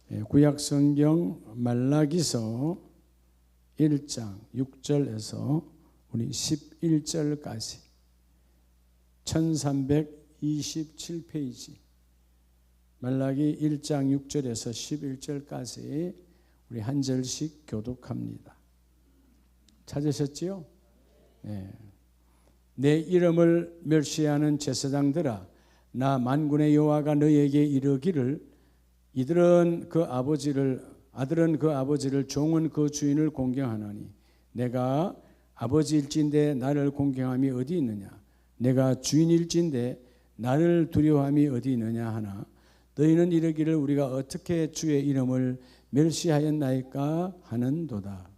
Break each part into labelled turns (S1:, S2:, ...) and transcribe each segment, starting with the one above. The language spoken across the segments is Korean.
S1: 구약 성경 말라기서 1장 6절에서 우리 11절까지 1327페이지 말라기 1장 6절에서 11절까지 우리 한 절씩 교독합니다. 찾으셨지요? 네. 내 이름을 멸시하는 제사장들아, 나 만군의 여호와가 너희에게 이르기를 아들은 그 아버지를 종은 그 주인을 공경하나니 내가 아버지일진데 나를 공경함이 어디 있느냐, 내가 주인일진데 나를 두려워함이 어디 있느냐 하나, 너희는 이르기를 우리가 어떻게 주의 이름을 멸시하였나이까 하는도다.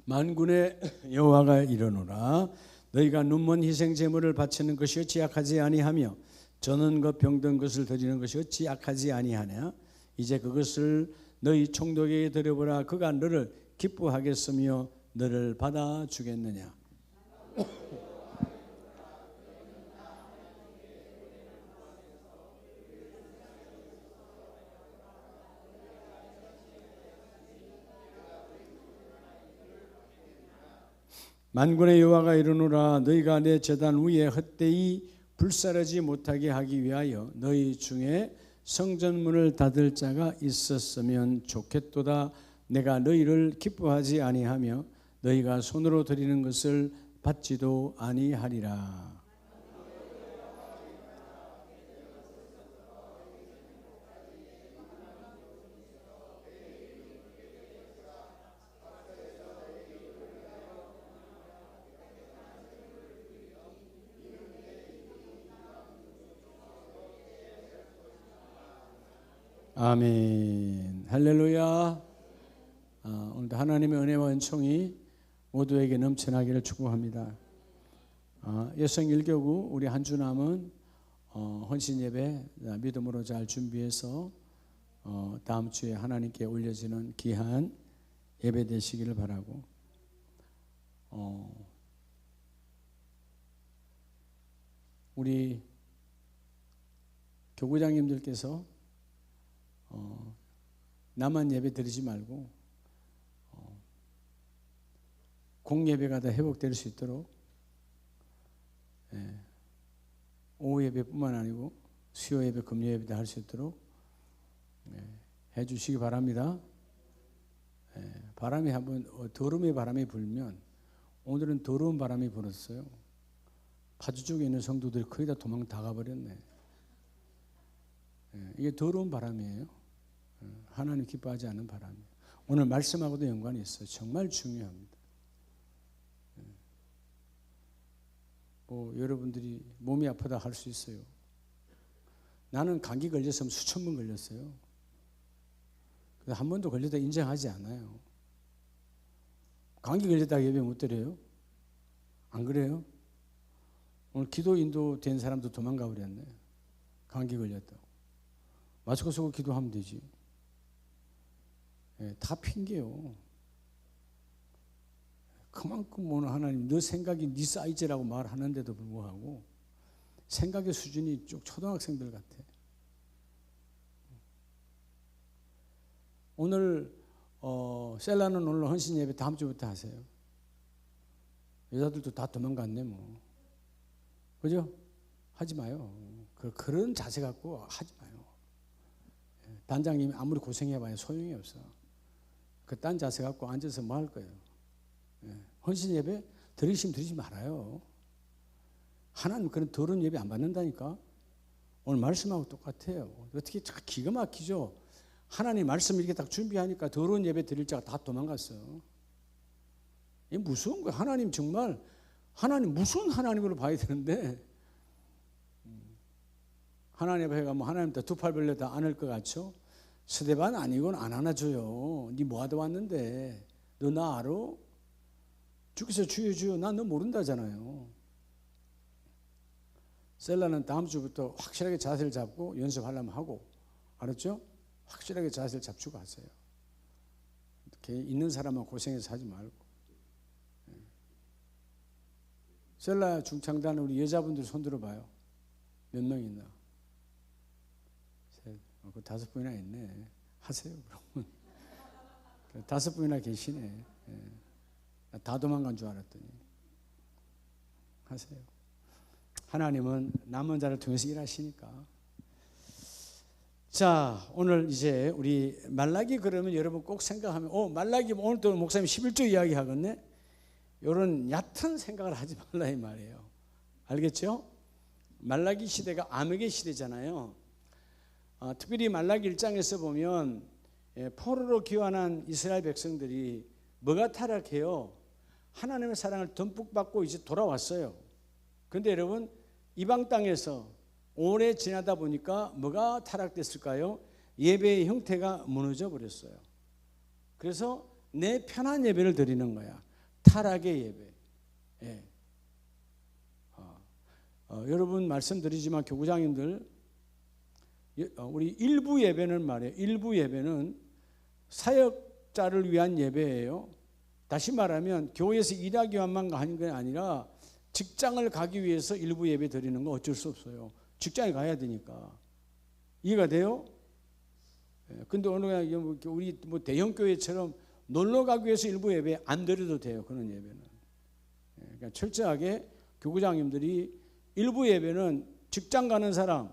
S1: 만군의 여호와가 이르노라, 너희가 눈먼 희생 제물을 바치는 것이 어찌 악하지 아니하며 저는 것 병든 것을 드리는 것이 어찌 악하지 아니하냐. 이제 그것을 너희 총독에게 드려보라. 그가 너를 기뻐하겠으며 너를 받아주겠느냐. 만군의 여호와가 이르노라, 너희가 내 제단 위에 헛되이 불사르지 못하게 하기 위하여 너희 중에 성전문을 닫을 자가 있었으면 좋겠도다. 내가 너희를 기뻐하지 아니하며 너희가 손으로 드리는 것을 받지도 아니하리라. 아멘. 할렐루야. 오늘도 하나님의 은혜와 은총이 모두에게 넘쳐나기를 축복합니다. 여성 1교구 우리 한 주 남은 헌신 예배 믿음으로 잘 준비해서 다음 주에 하나님께 올려지는 귀한 예배 되시기를 바라고, 우리 교구장님들께서 나만 예배 드리지 말고 공예배가 다 회복될 수 있도록 오후 예배뿐만 아니고 수요 예배, 금요 예배도 할 수 있도록 해 주시기 바랍니다. 바람이 한번 더러움의 바람이 불면, 오늘은 더러운 바람이 불었어요. 파주 쪽에 있는 성도들이 거의 다 도망 다 가버렸네. 이게 더러운 바람이에요. 하나님 기뻐하지 않는 바람이에요. 오늘 말씀하고도 연관이 있어요. 정말 중요합니다. 여러분들이 몸이 아프다 할 수 있어요. 나는 감기 걸렸으면 수천 번 걸렸어요. 한 번도 걸렸다 인정하지 않아요. 감기 걸렸다고 예배 못 드려요? 안 그래요? 오늘 기도 인도된 사람도 도망가 버렸네. 감기 걸렸다고. 마스크 쓰고 기도하면 되지. 다 핑계요. 그만큼 오늘 하나님 너 생각이 네 사이즈라고 말하는데도 불구하고 생각의 수준이 쭉 초등학생들 같아. 오늘 셀라는 오늘 헌신 예배 다음 주부터 하세요. 여자들도 다 도망갔네 뭐. 그죠? 하지 마요. 그런 자세 갖고 하지 마요. 단장님이 아무리 고생해봐야 소용이 없어. 딴 자세 갖고 앉아서 뭐 할 거예요? 헌신 예배 드리시면 드리지 말아요. 하나님 그런 더러운 예배 안 받는다니까. 오늘 말씀하고 똑같아요. 어떻게 기가 막히죠? 하나님 말씀 이렇게 딱 준비하니까 더러운 예배 드릴 자가 다 도망갔어. 이게 무서운 거야. 하나님 정말 하나님 무슨 하나님으로 봐야 되는데, 하나님 앞에 가면 하나님 두 팔 벌려다 안을 것 같죠? 스데반 아니고는 안 안아줘요. 네 뭐하다 왔는데 너 나 알아? 주께서 주여 주여 난 너 모른다잖아요. 셀라는 다음 주부터 확실하게 자세를 잡고 연습하려면 하고, 알았죠? 확실하게 자세를 잡고 하세요. 있는 사람만 고생해서 하지 말고. 셀라 중창단 우리 여자분들 손 들어봐요. 몇 명 있나? 셋, 그 5분이나 있네. 하세요 그러면. 5분이나 계시네. 다 도망간 줄 알았더니 하세요. 하나님은 남은 자를 통해서 일하시니까. 자, 오늘 이제 우리 말라기 그러면 여러분 꼭 생각하면 말라기 오늘 또 목사님 11조 이야기 하겠네. 이런 얕은 생각을 하지 말라 이 말이에요. 알겠죠? 말라기 시대가 암흑의 시대잖아요. 특별히 말라기 1장에서 보면 포로로 귀환한 이스라엘 백성들이 뭐가 타락해요? 하나님의 사랑을 듬뿍 받고 이제 돌아왔어요. 그런데 여러분 이방 땅에서 오래 지나다 보니까 뭐가 타락됐을까요? 예배의 형태가 무너져 버렸어요. 그래서 내 편한 예배를 드리는 거야. 타락의 예배. 예. 여러분 말씀드리지만 교구장님들 우리 일부 예배는 말이에요. 일부 예배는 사역자를 위한 예배예요. 다시 말하면 교회에서 일하기 위함만 하는 게 아니라 직장을 가기 위해서 일부 예배 드리는 거 어쩔 수 없어요. 직장에 가야 되니까. 이해가 돼요? 근데 오늘 우리 뭐 대형 교회처럼 놀러 가기 위해서 일부 예배 안 드려도 돼요. 그런 예배는. 그러니까 철저하게 교구장님들이 일부 예배는 직장 가는 사람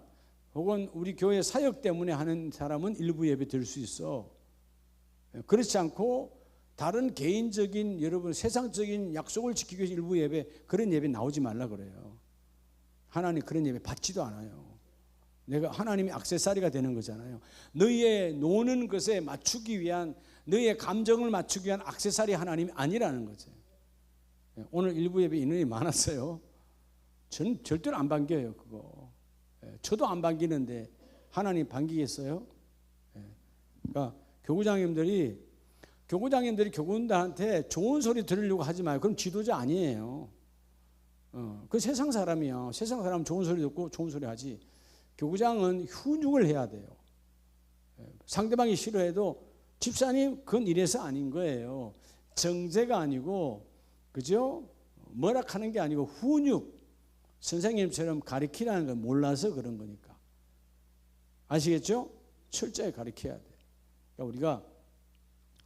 S1: 혹은 우리 교회 사역 때문에 하는 사람은 일부 예배 드릴 수 있어. 그렇지 않고 다른 개인적인 여러분 세상적인 약속을 지키기 위해서 일부 예배 그런 예배 나오지 말라 그래요. 하나님 그런 예배 받지도 않아요. 내가 하나님이 액세서리가 되는 거잖아요. 너희의 노는 것에 맞추기 위한 너희의 감정을 맞추기 위한 액세서리 하나님이 아니라는 거죠. 오늘 일부 예배 인원이 많았어요. 저는 절대로 안 반겨요 그거. 저도 안 반기는데 하나님 반기겠어요? 그러니까 교구장님들이 교구원들한테 좋은 소리 들으려고 하지 마요. 그럼 지도자 아니에요. 그 세상 사람이야. 세상 사람은 좋은 소리 듣고 좋은 소리 하지. 교구장은 훈육을 해야 돼요. 상대방이 싫어해도 집사님 그건 이래서 아닌 거예요. 정죄가 아니고 그죠? 뭐라 하는 게 아니고 훈육. 선생님처럼 가르치라는 걸 몰라서 그런 거니까. 아시겠죠? 철저히 가르쳐야 돼. 그러니까 우리가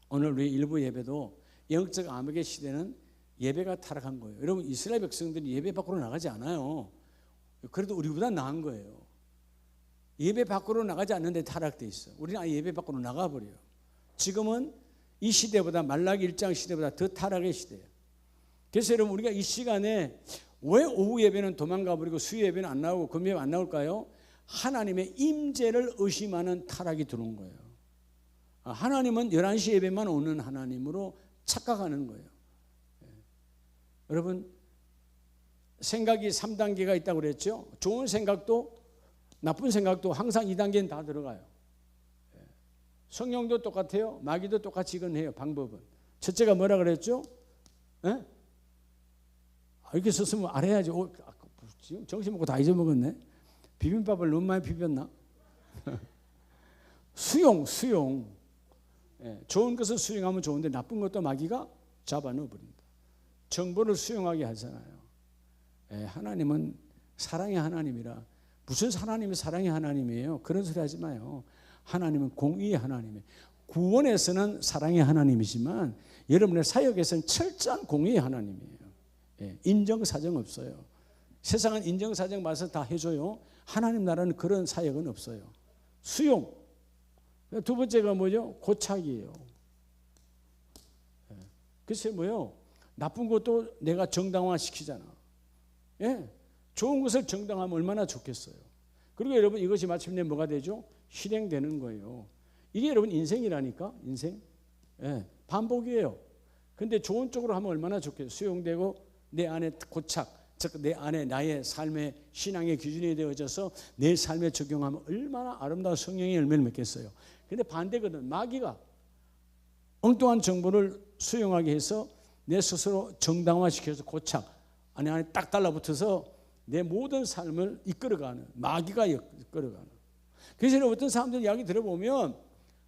S1: 오늘 우리 일부 예배도 영적 암흑의 시대는 예배가 타락한 거예요. 여러분 이스라엘 백성들이 예배 밖으로 나가지 않아요. 그래도 우리보다 나은 거예요. 예배 밖으로 나가지 않는데 타락돼 있어. 우리는 아예 예배 밖으로 나가버려요. 지금은 이 시대보다 말라기 1장 시대보다 더 타락의 시대예요. 그래서 여러분 우리가 이 시간에 왜 오후 예배는 도망가 버리고 수요 예배는 안 나오고 금요 예배 안 나올까요? 하나님의 임재를 의심하는 타락이 들어온 거예요. 하나님은 11시 예배만 오는 하나님으로 착각하는 거예요. 여러분 생각이 3단계가 있다고 그랬죠. 좋은 생각도 나쁜 생각도 항상 2단계는 다 들어가요. 성령도 똑같아요. 마귀도 똑같이 이건 해요. 방법은. 첫째가 뭐라 그랬죠? 이렇게 썼으면 알아야지. 지금 정신 먹고 다 잊어먹었네. 비빔밥을 너무 많이 비볐나? 수용. 좋은 것을 수용하면 좋은데 나쁜 것도 마귀가 잡아 넣어버린다. 정보를 수용하게 하잖아요. 하나님은 사랑의 하나님이라. 무슨 하나님이 사랑의 하나님이에요? 그런 소리 하지 마요. 하나님은 공의의 하나님이에요. 구원에서는 사랑의 하나님이지만 여러분의 사역에서는 철저한 공의의 하나님이에요. 인정사정 없어요. 세상은 인정사정 봐서 다 해줘요. 하나님 나라는 그런 사역은 없어요. 수용. 두 번째가 뭐죠? 고착이에요. 글쎄 뭐요? 나쁜 것도 내가 정당화시키잖아. 좋은 것을 정당화하면 얼마나 좋겠어요. 그리고 여러분 이것이 마침내 뭐가 되죠? 실행되는 거예요. 이게 여러분 인생이라니까. 인생. 반복이에요. 근데 좋은 쪽으로 하면 얼마나 좋겠어요. 수용되고 내 안에 고착, 즉 내 안에 나의 삶의 신앙의 기준이 되어져서 내 삶에 적용하면 얼마나 아름다운 성령의 열매를 맺겠어요. 근데 반대거든. 마귀가 엉뚱한 정보를 수용하게 해서 내 스스로 정당화시켜서 고착 안에 딱 달라붙어서 내 모든 삶을 이끌어가는 마귀가 이끌어가는. 그래서 어떤 사람들 이야기 들어보면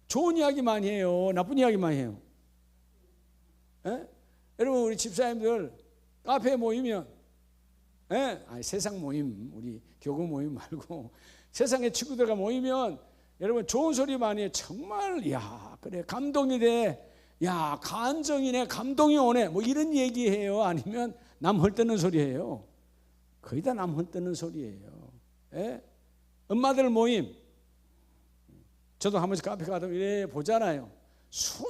S1: 좋은 이야기 많이 해요. 나쁜 이야기 많이 해요. 예? 여러분 우리 집사님들 카페에 모이면 아니, 세상 모임, 우리 교구 모임 말고 세상의 친구들과 모이면 여러분 좋은 소리 많이 해. 정말 야 그래 감동이 돼. 야 간정이네, 감동이 오네, 뭐 이런 얘기해요? 아니면 남 헐뜯는 소리예요? 거의 다 남 헐뜯는 소리예요. 예? 엄마들 모임, 저도 한 번씩 카페 가도 이래 보잖아요.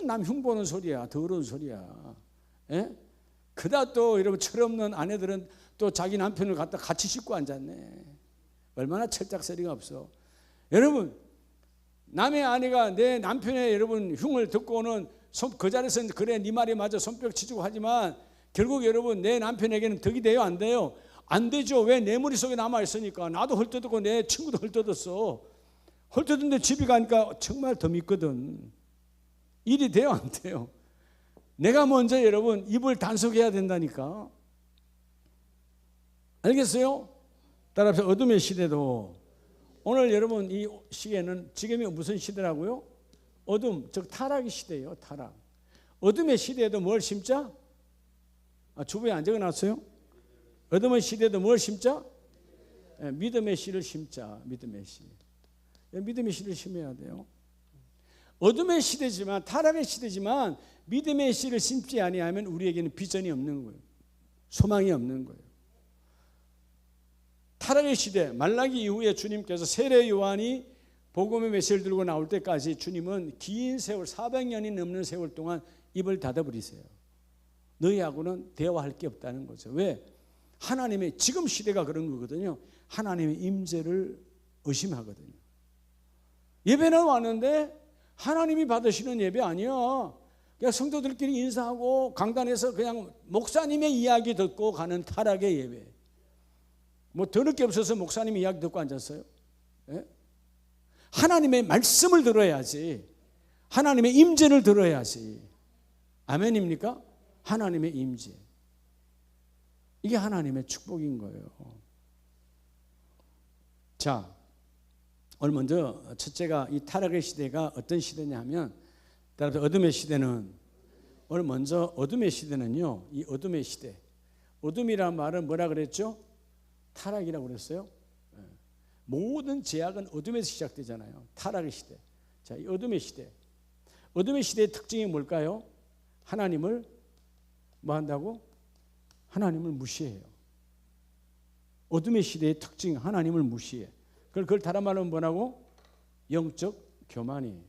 S1: 남 흉보는 소리야, 더러운 소리야. 예? 그다 또 여러분 철없는 아내들은 또 자기 남편을 갖다 같이 싣고 앉았네. 얼마나 철딱서리가 없어. 여러분 남의 아내가 내 남편의 여러분 흉을 듣고는 그 자리에서 그래 네 말이 맞아 손뼉 치고 하지만 결국 여러분 내 남편에게는 덕이 돼요, 안 돼요? 안 되죠. 왜? 내 머릿속에 남아있으니까. 나도 헐뜯었고 내 친구도 헐뜯었어. 헐뜯었는데 집에 가니까 정말 더 밉거든. 일이 돼요, 안 돼요? 내가 먼저 여러분 입을 단속해야 된다니까. 알겠어요? 따라서 어둠의 시대도 오늘 여러분 이 시기에는 지금이 무슨 시대라고요? 어둠, 즉 타락의 시대예요. 타락. 어둠의 시대에도 뭘 심자? 주부에 안 적어놨어요? 어둠의 시대에도 뭘 심자? 믿음의 씨를 심자. 믿음의 씨. 믿음의 씨를 심어야 돼요. 어둠의 시대지만 타락의 시대지만 믿음의 씨를 심지 아니하면 우리에게는 비전이 없는 거예요. 소망이 없는 거예요. 타락의 시대, 말라기 이후에 주님께서 세례 요한이 복음의 메시지를 들고 나올 때까지 주님은 긴 세월 400년이 넘는 세월 동안 입을 닫아버리세요. 너희하고는 대화할 게 없다는 거죠. 왜? 하나님의 지금 시대가 그런 거거든요. 하나님의 임재를 의심하거든요. 예배는 왔는데 하나님이 받으시는 예배 아니야. 그냥 성도들끼리 인사하고 강단에서 그냥 목사님의 이야기 듣고 가는 타락의 예배. 뭐 들을 게 없어서 목사님 이야기 듣고 앉았어요? 예? 하나님의 말씀을 들어야지. 하나님의 임재를 들어야지. 아멘입니까? 하나님의 임재. 이게 하나님의 축복인 거예요. 자, 오늘 먼저 첫째가 이 타락의 시대가 어떤 시대냐 하면, 따라서 어둠의 시대는, 오늘 먼저 어둠의 시대는요, 이 어둠의 시대. 어둠이란 말은 뭐라 그랬죠? 타락이라고 그랬어요. 모든 제약은 어둠에서 시작되잖아요. 타락의 시대. 자, 이 어둠의 시대. 어둠의 시대의 특징이 뭘까요? 하나님을 뭐 한다고? 하나님을 무시해요. 어둠의 시대의 특징, 하나님을 무시해. 그걸 다른 말로 뭐라고? 영적 교만이에요.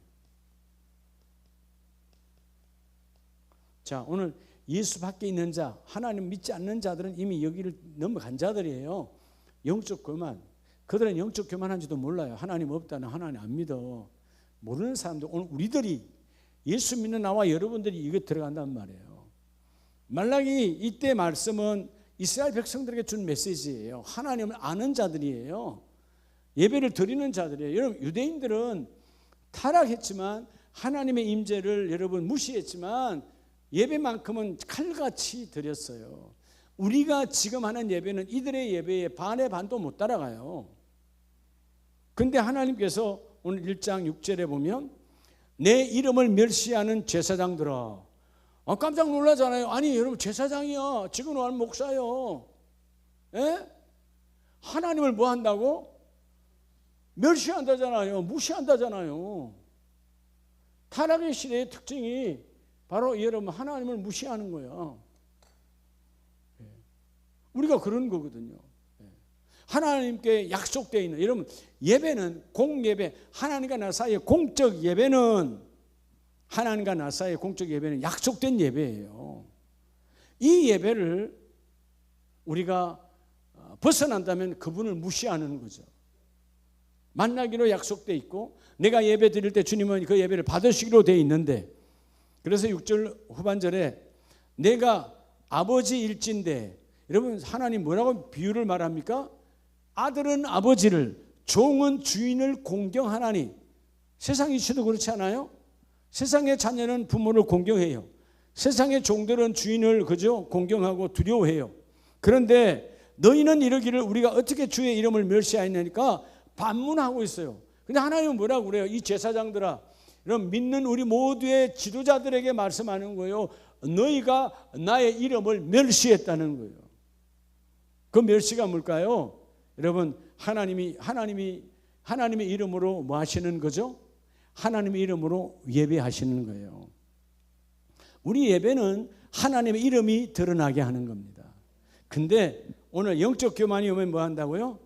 S1: 자, 오늘 예수 밖에 있는 자, 하나님 믿지 않는 자들은 이미 여기를 넘어간 자들이에요. 영적 교만. 그들은 영적 교만한지도 몰라요. 하나님 없다는, 하나님 안 믿어. 모르는 사람들, 오늘 우리들이 예수 믿는 나와 여러분들이 이거 들어간단 말이에요. 말라기 이때 말씀은 이스라엘 백성들에게 준 메시지예요. 하나님을 아는 자들이에요. 예배를 드리는 자들이에요. 여러분 유대인들은 타락했지만 하나님의 임재를 여러분 무시했지만 예배만큼은 칼같이 드렸어요. 우리가 지금 하는 예배는 이들의 예배에 반의 반도 못 따라가요. 근데 하나님께서 오늘 1장 6절에 보면 내 이름을 멸시하는 제사장들아. 깜짝 놀라잖아요. 아니 여러분 제사장이야. 지금 와는 목사요. 에? 하나님을 뭐 한다고? 멸시한다잖아요. 무시한다잖아요. 타락의 시대의 특징이 바로 여러분 하나님을 무시하는 거예요. 우리가 그런 거거든요. 하나님께 약속되어 있는, 여러분 예배는 공예배, 하나님과 나 사이의 공적 예배는, 하나님과 나 사이의 공적 예배는 약속된 예배예요. 이 예배를 우리가 벗어난다면 그분을 무시하는 거죠. 만나기로 약속되어 있고 내가 예배 드릴 때 주님은 그 예배를 받으시기로 되어 있는데, 그래서 6절 후반절에 내가 아버지 일진데, 여러분 하나님 뭐라고 비유를 말합니까? 아들은 아버지를, 종은 주인을 공경하나니. 세상 이치도 그렇지 않아요? 세상의 자녀는 부모를 공경해요. 세상의 종들은 주인을 그저 공경하고 두려워해요. 그런데 너희는 이러기를 우리가 어떻게 주의 이름을 멸시하였냐니까 반문하고 있어요. 근데 하나님은 뭐라고 그래요? 이 제사장들아, 그럼 믿는 우리 모두의 지도자들에게 말씀하는 거예요. 너희가 나의 이름을 멸시했다는 거예요. 그 멸시가 뭘까요? 여러분, 하나님의 이름으로 뭐 하시는 거죠? 하나님의 이름으로 예배하시는 거예요. 우리 예배는 하나님의 이름이 드러나게 하는 겁니다. 근데 오늘 영적 교만이 오면 뭐 한다고요?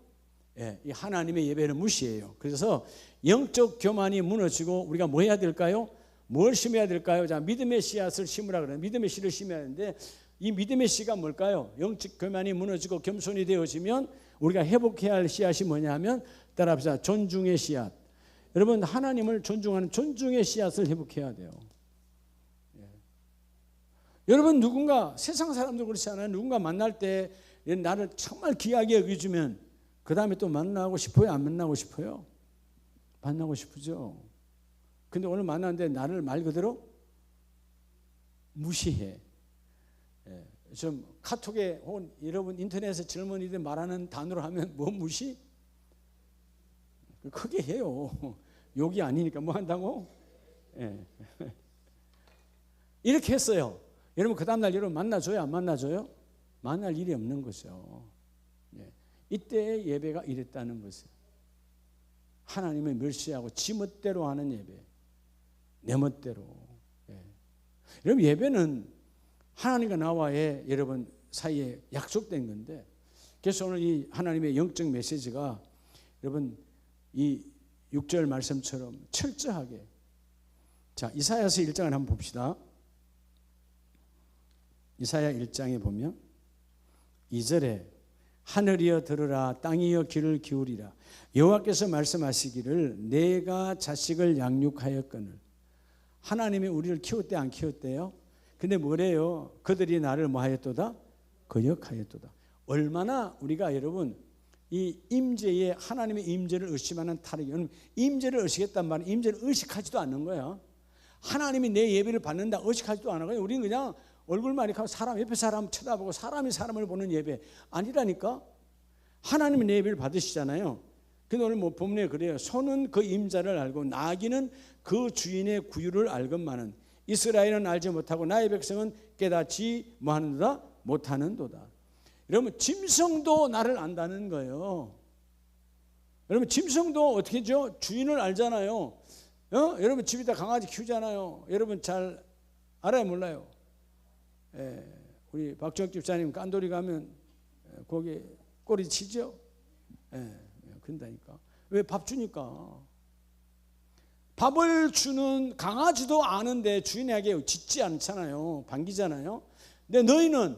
S1: 이 하나님의 예배를 무시해요. 그래서 영적 교만이 무너지고 우리가 뭐 해야 될까요? 뭘 심어야 될까요? 자, 믿음의 씨앗을 심으라 그래요. 믿음의 씨를 심어야 하는데 이 믿음의 씨가 뭘까요? 영적 교만이 무너지고 겸손이 되어지면 우리가 회복해야 할 씨앗이 뭐냐면 따라합시다. 존중의 씨앗. 여러분, 하나님을 존중하는 존중의 씨앗을 회복해야 돼요. 여러분, 누군가 세상 사람들 그렇지 않아요? 누군가 만날 때 나를 정말 귀하게 여겨주면 그 다음에 또 만나고 싶어요? 안 만나고 싶어요? 만나고 싶으죠. 근데 오늘 만났는데 나를 말 그대로 무시해. 좀 카톡에 혹은 여러분 인터넷에 젊은이들 말하는 단어로 하면 뭐 무시? 크게 해요. 욕이 아니니까 뭐 한다고? 이렇게 했어요. 여러분 그 다음날 여러분 만나줘요? 안 만나줘요? 만날 일이 없는 거죠. 이때의 예배가 이랬다는 것을 하나님을 멸시하고 지 멋대로 하는 예배, 내 멋대로. 여러분 예배는 하나님과 나와의 여러분 사이에 약속된 건데, 그래서 오늘 이 하나님의 영적 메시지가 여러분 이 6절 말씀처럼 철저하게, 자 이사야서 1장을 한번 봅시다. 이사야 1장에 보면 2절에 하늘이여 들으라, 땅이여 귀를 기울이라. 여호와께서 말씀하시기를 내가 자식을 양육하였거늘. 하나님이 우리를 키웠대 안 키웠대요? 근데 뭐래요? 그들이 나를 뭐 하였도다? 거역하였도다. 얼마나 우리가 여러분 이 임재에 하나님의 임재를 의심하는 타락이, 임재를 의식했단 말은 임재를 의식하지도 않는 거야. 하나님이 내 예배를 받는다 의식하지도 않은 거야. 우리는 그냥 얼굴만 이렇게 하고 사람 옆에 사람 쳐다보고 사람이 사람을 보는 예배 아니라니까. 하나님이 내 예배를 받으시잖아요. 근데 오늘 뭐 본문에 그래요. 소는 그 임자를 알고 나귀는 그 주인의 구유를 알건만은 이스라엘은 알지 못하고 나의 백성은 깨닫지 뭐하는도다? 못하는도다. 여러분 짐승도 나를 안다는 거예요. 여러분 짐승도 어떻게 하죠? 주인을 알잖아요. 여러분 집에다 강아지 키우잖아요. 여러분 잘 알아요 몰라요? 우리 박정혁 집사님 깐돌이 가면 거기 꼬리 치죠? 그런다니까. 왜? 밥 주니까. 밥을 주는 강아지도 아는데 주인에게 짖지 않잖아요. 반기잖아요. 근데 너희는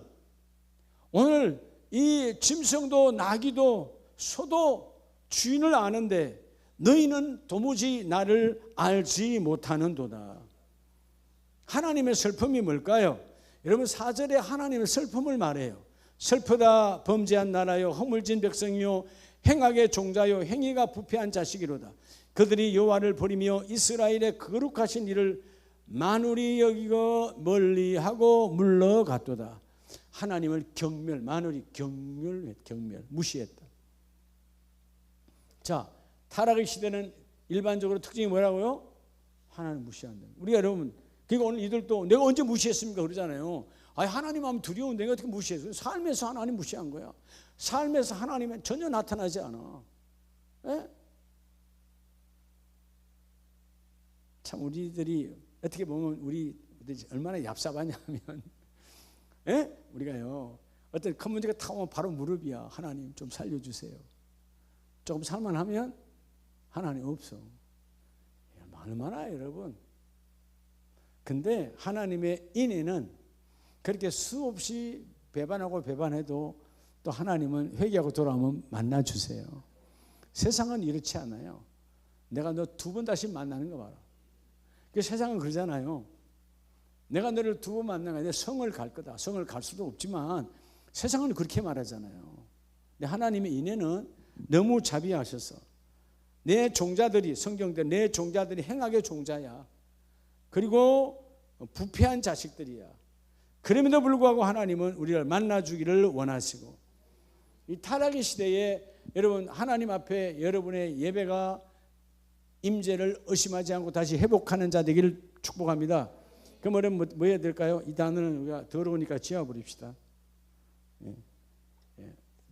S1: 오늘 이 짐승도 나귀도 소도 주인을 아는데 너희는 도무지 나를 알지 못하는도다. 하나님의 슬픔이 뭘까요? 여러분 4절에 하나님의 슬픔을 말해요. 슬프다 범죄한 나라요 허물진 백성이요 행악의 종자요 행위가 부패한 자식이로다. 그들이 여호와를 버리며 이스라엘의 거룩하신 이를 만울이 여기고 멀리하고 물러갔도다. 하나님을 경멸, 만울이 경멸 무시했다. 자, 타락의 시대는 일반적으로 특징이 뭐라고요? 하나님 무시한다. 우리가 여러분, 그러니까 오늘 이들도 내가 언제 무시했습니까? 그러잖아요. 아니, 하나님 하면 두려운데 내가 어떻게 무시했어요? 삶에서 하나님 무시한 거야. 삶에서 하나님은 전혀 나타나지 않아. 예? 참 우리들이 어떻게 보면 우리 얼마나 얍삽하냐면 우리가요 어떤 큰 문제가 딱 오면 바로 무릎이야. 하나님 좀 살려주세요. 조금 살만하면 하나님 없어. 얼마나 여러분. 근데 하나님의 인애는 그렇게 수없이 배반해도 또 하나님은 회개하고 돌아오면 만나주세요. 세상은 이렇지 않아요. 내가 너 2번 다시 만나는 거 봐라. 세상은 그러잖아요. 내가 너를 2번 만나면 성을 갈 거다. 성을 갈 수도 없지만 세상은 그렇게 말하잖아요. 근데 하나님의 인애는 너무 자비하셔서 내 종자들이 성경대 내 종자들이 행악의 종자야. 그리고 부패한 자식들이야. 그럼에도 불구하고 하나님은 우리를 만나주기를 원하시고 이 타락의 시대에 여러분 하나님 앞에 여러분의 예배가 임재를 의심하지 않고 다시 회복하는 자 되기를 축복합니다. 그 말은 뭐 해야 될까요? 이 단어는 우리가 더러우니까 지워버립시다.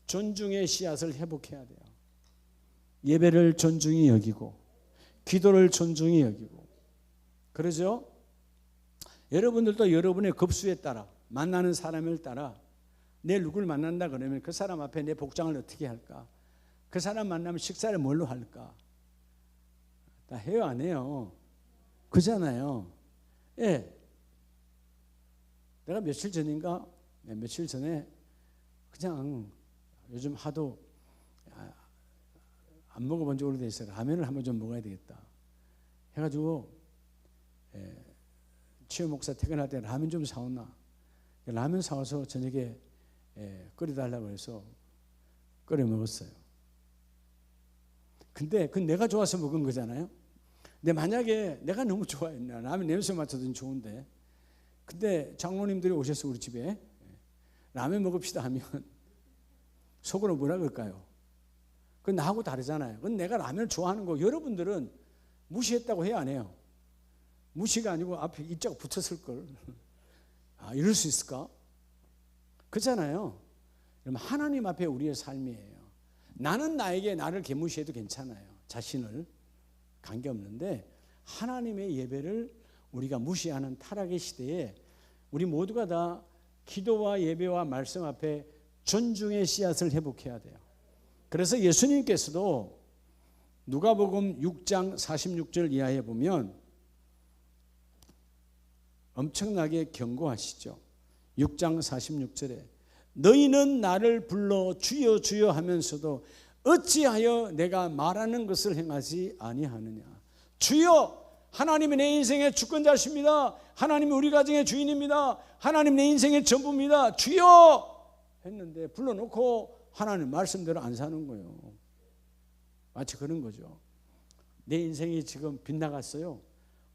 S1: 존중의 씨앗을 회복해야 돼요. 예배를 존중히 여기고 기도를 존중히 여기고 그러죠? 여러분들도 여러분의 급수에 따라 만나는 사람을 따라 내 누굴 만난다 그러면 그 사람 앞에 내 복장을 어떻게 할까? 그 사람 만나면 식사를 뭘로 할까? 다 해요 안 해요? 그잖아요. 예. 내가 며칠 전에 그냥 요즘 하도 안 먹어본 지 오래돼서 라면을 한번 좀 먹어야 되겠다 해가지고 최우 목사 퇴근할 때 라면 좀 사왔나? 라면 사와서 저녁에 끓여달라고 해서 끓여 먹었어요. 근데 그건 내가 좋아서 먹은 거잖아요. 근데 만약에 내가 너무 좋아했나 라면 냄새 맡아도 좋은데 근데 장모님들이 오셔서 우리 집에 라면 먹읍시다 하면 속으로 뭐라 그럴까요? 그건 나하고 다르잖아요. 그건 내가 라면을 좋아하는 거 여러분들은 무시했다고 해야 안 해요? 무시가 아니고 앞에 입자가 붙었을 걸. 아, 이럴 수 있을까? 그렇잖아요. 그러면 하나님 앞에 우리의 삶이에요. 나는 나에게 나를 개무시해도 괜찮아요. 자신을 관계없는데 하나님의 예배를 우리가 무시하는 타락의 시대에 우리 모두가 다 기도와 예배와 말씀 앞에 존중의 씨앗을 회복해야 돼요. 그래서 예수님께서도 누가복음 6장 46절 이하에 보면 엄청나게 경고하시죠. 6장 46절에 너희는 나를 불러 주여 주여 하면서도 어찌하여 내가 말하는 것을 행하지 아니하느냐. 주여, 하나님이 내 인생의 주권자십니다. 하나님이 우리 가정의 주인입니다. 하나님 내 인생의 전부입니다. 주여 했는데 불러놓고 하나님 말씀대로 안 사는 거예요. 마치 그런 거죠. 내 인생이 지금 빗나갔어요.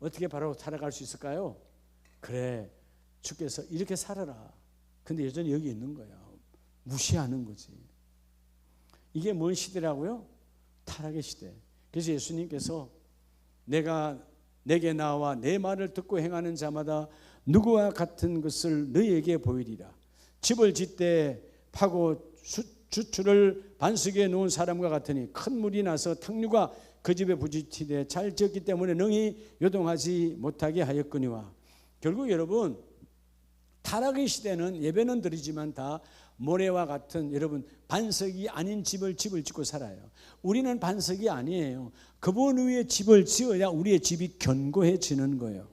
S1: 어떻게 바로 살아갈 수 있을까요? 그래, 주께서 이렇게 살아라. 근데 여전히 여기 있는 거야. 무시하는 거지. 이게 뭔 시대라고요? 타락의 시대. 그래서 예수님께서 내게 나와 내 말을 듣고 행하는 자마다 누구와 같은 것을 너희에게 보이리라. 집을 짓되 파고 주추를 반석에 놓은 사람과 같으니 큰 물이 나서 탕류가 그 집에 부딪히되 잘 지었기 때문에 능히 요동하지 못하게 하였거니와. 결국 여러분 타락의 시대는 예배는 드리지만 다 모래와 같은 여러분 반석이 아닌 집을 짓고 살아요. 우리는 반석이 아니에요. 그분 위에 집을 지어야 우리의 집이 견고해지는 거예요.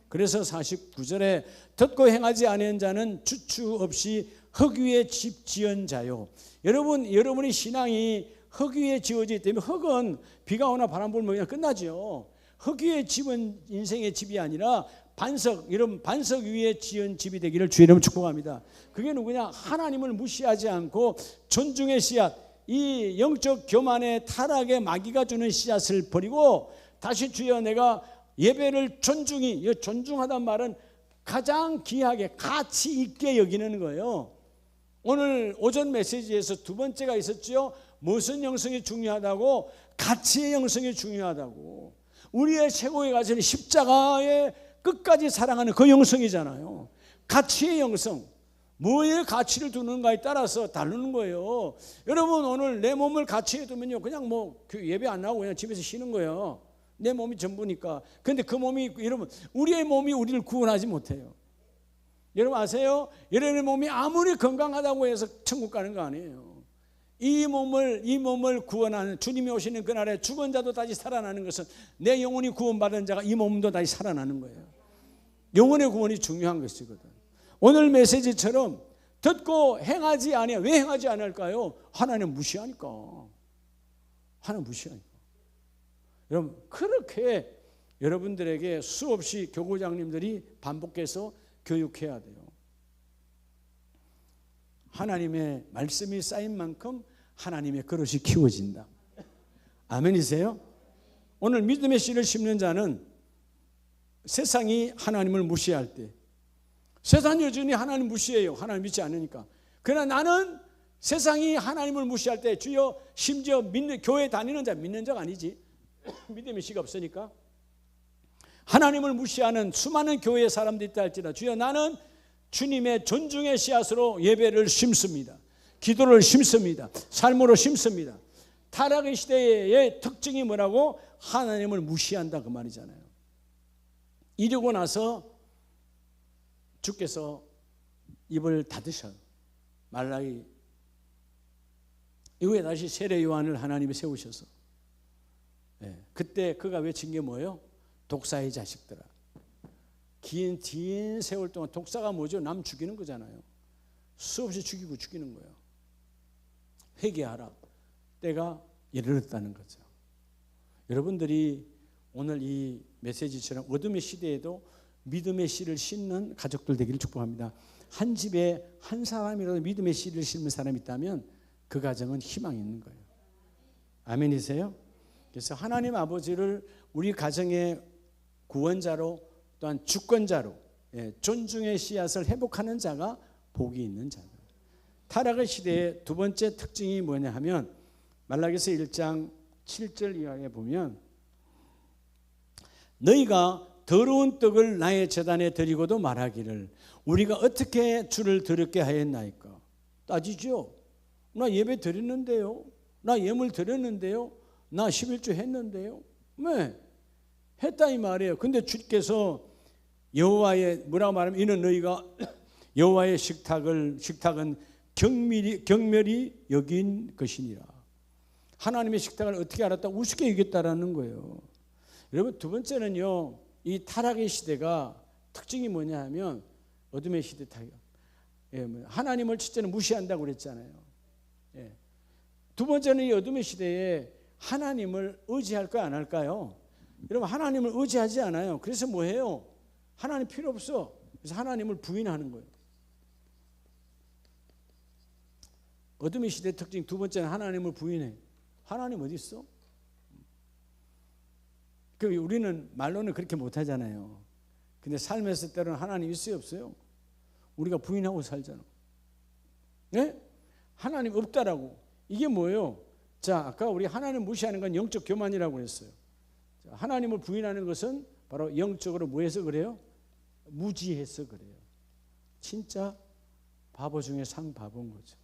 S1: 그래서 49절에 듣고 행하지 아니한 자는 주추 없이 흙 위에 집 지은 자요. 여러분의 신앙이 흙 위에 지어지기 때문에 흙은 비가 오나 바람 불면 그냥 끝나죠. 흙 위에 집은 인생의 집이 아니라 여러분 반석 위에 지은 집이 되기를 주의 이름으로 축복합니다. 그게 누구냐? 하나님을 무시하지 않고 존중의 씨앗, 이 영적 교만의 타락의 마귀가 주는 씨앗을 버리고 다시 주여 내가 예배를 존중하다는 말은 가장 귀하게 가치 있게 여기는 거예요. 오늘 오전 메시지에서 두 번째가 있었죠. 무슨 영성이 중요하다고? 가치의 영성이 중요하다고. 우리의 최고의 가치는 십자가의 끝까지 사랑하는 그 영성이잖아요. 가치의 영성, 뭐에 가치를 두는가에 따라서 다르는 거예요. 여러분 오늘 내 몸을 가치에 두면요 그냥 뭐 예배 안 나오고 그냥 집에서 쉬는 거예요. 내 몸이 전부니까. 근데 그 몸이 여러분 우리의 몸이 우리를 구원하지 못해요. 여러분 아세요? 여러분의 몸이 아무리 건강하다고 해서 천국 가는 거 아니에요. 이 몸을 구원하는 주님이 오시는 그날에 죽은 자도 다시 살아나는 것은 내 영혼이 구원받은 자가 이 몸도 다시 살아나는 거예요. 영혼의 구원이 중요한 것이거든. 오늘 메시지처럼 듣고 행하지 아니하. 왜 행하지 않을까요? 하나님 무시하니까. 하나님 무시하니까. 여러분 그렇게 여러분들에게 수없이 교구장님들이 반복해서 교육해야 돼요. 하나님의 말씀이 쌓인 만큼 하나님의 그릇이 키워진다. 아멘이세요? 오늘 믿음의 씨를 심는 자는 세상이 하나님을 무시할 때, 세상 여전히 하나님 무시해요. 하나님 믿지 않으니까. 그러나 나는 세상이 하나님을 무시할 때 주여 심지어 교회 다니는 자, 믿는 자가 아니지, 믿음의 씨가 없으니까 하나님을 무시하는 수많은 교회 사람들이 있다 할지라도 주여 나는 주님의 존중의 씨앗으로 예배를 심습니다. 기도를 심습니다. 삶으로 심습니다. 타락의 시대의 특징이 뭐라고? 하나님을 무시한다 그 말이잖아요. 이러고 나서 주께서 입을 닫으셔요. 말라기 이후에 다시 세례 요한을 하나님이 세우셔서 그때 그가 외친 게 뭐예요? 독사의 자식들아. 긴 세월 동안 독사가 뭐죠? 남 죽이는 거잖아요. 수없이 죽이는 거예요. 회개하라. 때가 이르렀다는 거죠. 여러분들이 오늘 이 메시지처럼 어둠의 시대에도 믿음의 씨를 심는 가족들 되기를 축복합니다. 한 집에 한 사람이라도 믿음의 씨를 심는 사람이 있다면 그 가정은 희망이 있는 거예요. 아멘이세요? 그래서 하나님 아버지를 우리 가정의 구원자로 또한 주권자로 존중의 씨앗을 회복하는 자가 복이 있는 자다. 타락의 시대의 두 번째 특징이 뭐냐 하면 말라기서 1장 7절 이하에 보면 너희가 더러운 떡을 나의 제단에 드리고도 말하기를 우리가 어떻게 주를 더럽게 하였나이까. 따지죠. 나 예배 드렸는데요. 나 예물 드렸는데요. 나 11조 했는데요. 왜? 했다 이 말이에요. 근데 주께서 여호와의 뭐라고 말하면 이는 너희가 여호와의 식탁은 경멸이 여긴 것이니라. 하나님의 식탁을 어떻게 알았다? 우습게 여겼다라는 거예요. 여러분 두 번째는요. 이 타락의 시대가 특징이 뭐냐 하면 어둠의 시대 타락. 하나님을 첫째는 무시한다고 그랬잖아요. 두 번째는 이 어둠의 시대에 하나님을 의지할까요? 안 할까요? 여러분 하나님을 의지하지 않아요. 그래서 뭐해요? 하나님 필요 없어. 그래서 하나님을 부인하는 거예요. 어둠의 시대 특징 두 번째는 하나님을 부인해. 하나님 어디 있어? 우리는 말로는 그렇게 못하잖아요. 근데 삶에서 때로는 하나님 있어요 없어요? 우리가 부인하고 살잖아. 네? 하나님 없다라고. 이게 뭐예요? 자, 아까 우리 하나님 무시하는 건 영적 교만이라고 했어요. 자, 하나님을 부인하는 것은 바로 영적으로 뭐해서 그래요? 무지해서 그래요. 진짜 바보 중에 상바보인 거죠.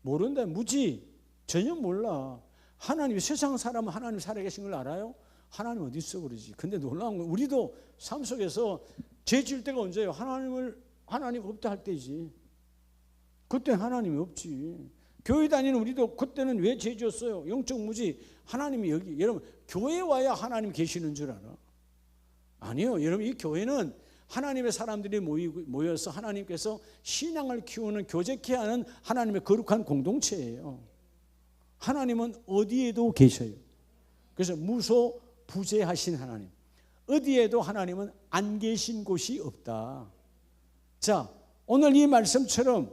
S1: 모른다. 무지. 전혀 몰라. 하나님 세상 사람은 하나님 살아계신 걸 알아요? 하나님 어디 있어 그러지. 근데 놀라운 건 우리도 삶 속에서 죄 지을 때가 언제예요? 하나님 없다 할 때지. 그때 하나님이 없지. 교회 다니는 우리도 그때는 왜 죄 지었어요? 영적 무지. 하나님이 여기. 여러분 교회 와야 하나님 계시는 줄 알아? 아니요. 여러분 이 교회는 하나님의 사람들이 모여서 하나님께서 신앙을 키우는 교제케 하는 하나님의 거룩한 공동체예요. 하나님은 어디에도 계셔요. 그래서 무소부재하신 하나님. 어디에도 하나님은 안 계신 곳이 없다. 자, 오늘 이 말씀처럼